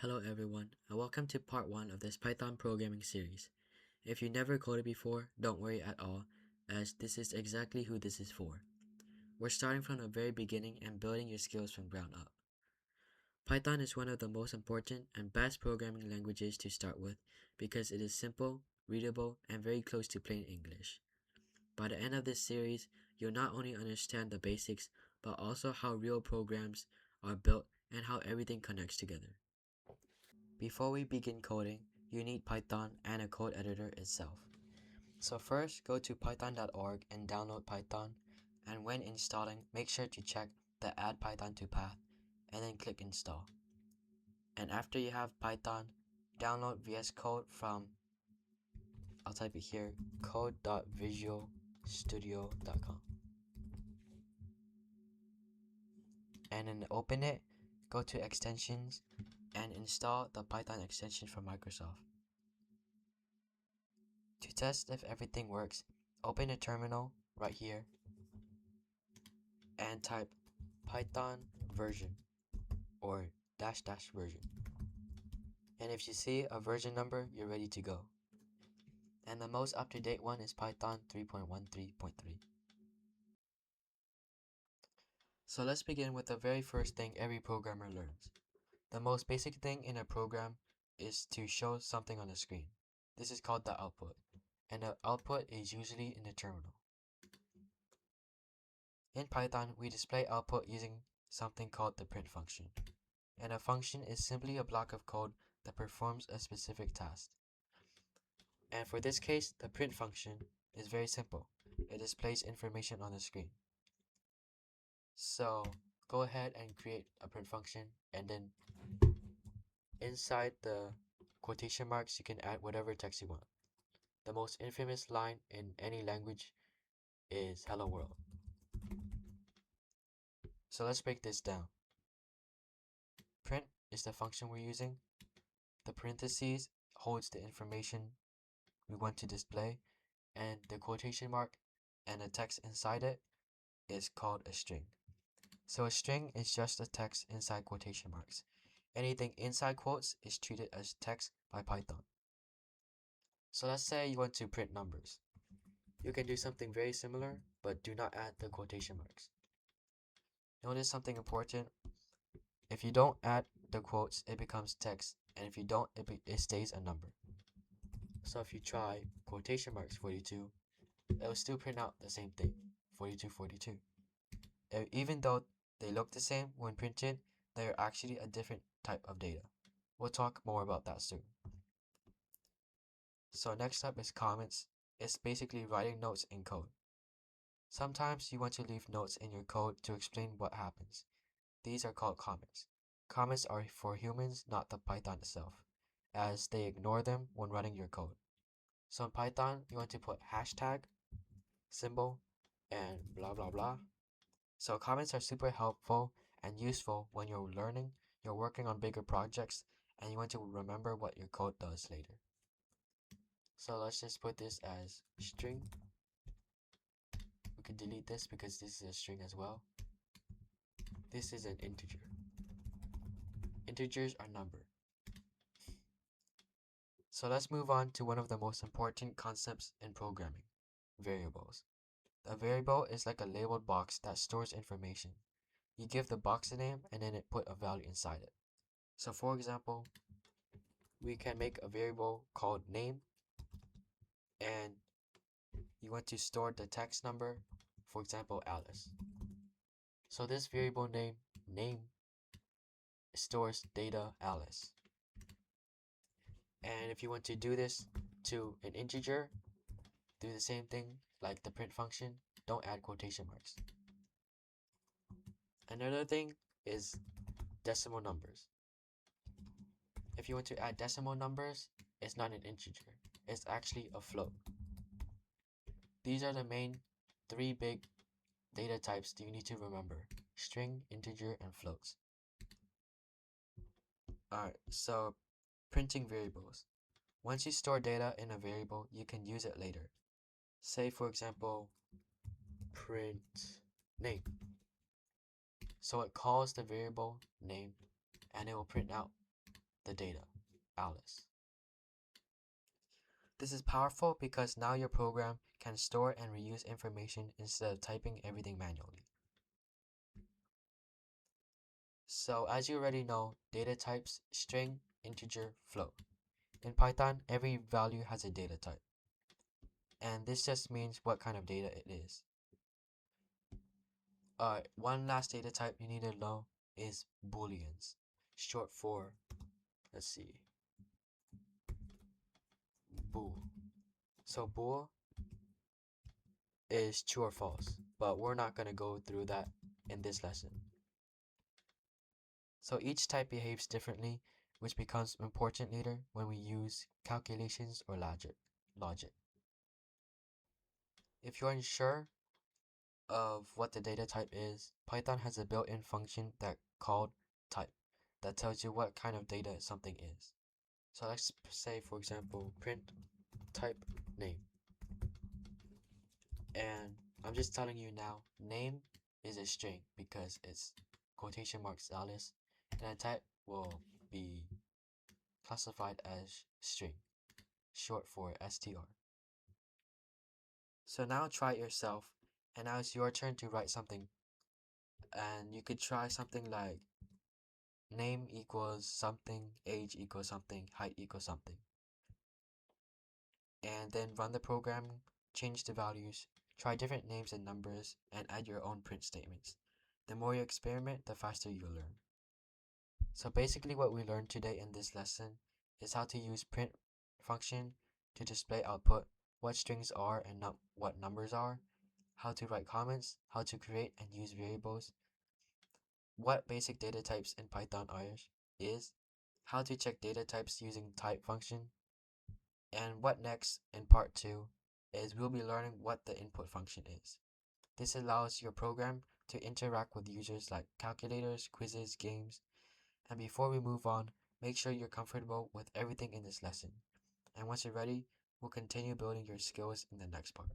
Hello everyone, and welcome to part 1 of this Python programming series. If you never coded before, don't worry at all, as this is exactly who this is for. We're starting from the very beginning and building your skills from ground up. Python is one of the most important and best programming languages to start with because it is simple, readable, and very close to plain English. By the end of this series, you'll not only understand the basics, but also how real programs are built and how everything connects together. Before we begin coding, you need Python and a code editor itself. So first, go to python.org and download Python, and when installing, make sure to check the Add Python to Path, and then click Install. And after you have Python, download VS Code from, I'll type it here, code.visualstudio.com. And then open it, go to Extensions, and install the Python extension from Microsoft. To test if everything works, open a terminal right here and type python version or -- version. And if you see a version number, you're ready to go. And the most up-to-date one is Python 3.13.3. So let's begin with the very first thing every programmer learns. The most basic thing in a program is to show something on the screen. This is called the output, and the output is usually in the terminal. In Python, we display output using something called the print function. And a function is simply a block of code that performs a specific task. And for this case, the print function is very simple. It displays information on the screen. So go ahead and create a print function, and then inside the quotation marks, you can add whatever text you want. The most infamous line in any language is "Hello World." So let's break this down. Print is the function we're using. The parentheses holds the information we want to display, and the quotation mark and the text inside it is called a string. So a string is just a text inside quotation marks. Anything inside quotes is treated as text by Python. So let's say you want to print numbers. You can do something very similar, but do not add the quotation marks. Notice something important. If you don't add the quotes, it becomes text, and if you don't, it stays a number. So if you try quotation marks 42, it will still print out the same thing, 4242. Even though they look the same when printed, they are actually a different type of data. We'll talk more about that soon. So next up is comments. It's basically writing notes in code. Sometimes you want to leave notes in your code to explain what happens. These are called comments. Comments are for humans, not the Python itself, as they ignore them when running your code. So in Python, you want to put hashtag, symbol, and blah blah blah. So comments are super helpful and useful when you're learning, you're working on bigger projects, and you want to remember what your code does later. So let's just put this as string. We can delete this because this is a string as well. This is an integer. Integers are number. So let's move on to one of the most important concepts in programming, variables. A variable is like a labeled box that stores information. You give the box a name and then it put a value inside it. So for example, we can make a variable called name, and you want to store the text number, for example, Alice. So this variable name stores data Alice. And if you want to do this to an integer, do the same thing like the print function, don't add quotation marks. Another thing is decimal numbers. If you want to add decimal numbers, it's not an integer, it's actually a float. These are the main three big data types that you need to remember: string, integer, and floats. Alright, so printing variables. Once you store data in a variable, you can use it later. Say for example, print name. So it calls the variable name and it will print out the data, Alice. This is powerful because now your program can store and reuse information instead of typing everything manually. So as you already know, data types string, integer, float. In Python, every value has a data type. And this just means what kind of data it is. One last data type you need to know is booleans, short for, let's see, bool. So bool is true or false, but we're not going to go through that in this lesson. So each type behaves differently, which becomes important later when we use calculations or logic. If you're unsure of what the data type is, Python has a built-in function that called type that tells you what kind of data something is. So let's say, for example, print type name. And I'm just telling you now, name is a string because it's quotation marks Alice, and a type will be classified as string, short for str. So now try it yourself, and now it's your turn to write something. And you could try something like name equals something, age equals something, height equals something. And then run the program, change the values, try different names and numbers, and add your own print statements. The more you experiment, the faster you learn. So basically what we learned today in this lesson is how to use print function to display output, what strings are and what numbers are, how to write comments, how to create and use variables, what basic data types in Python is, how to check data types using type function, and what next in part 2 is we'll be learning what the input function is. This allows your program to interact with users like calculators, quizzes, games. And before we move on, make sure you're comfortable with everything in this lesson. And once you're ready, we'll continue building your skills in the next part.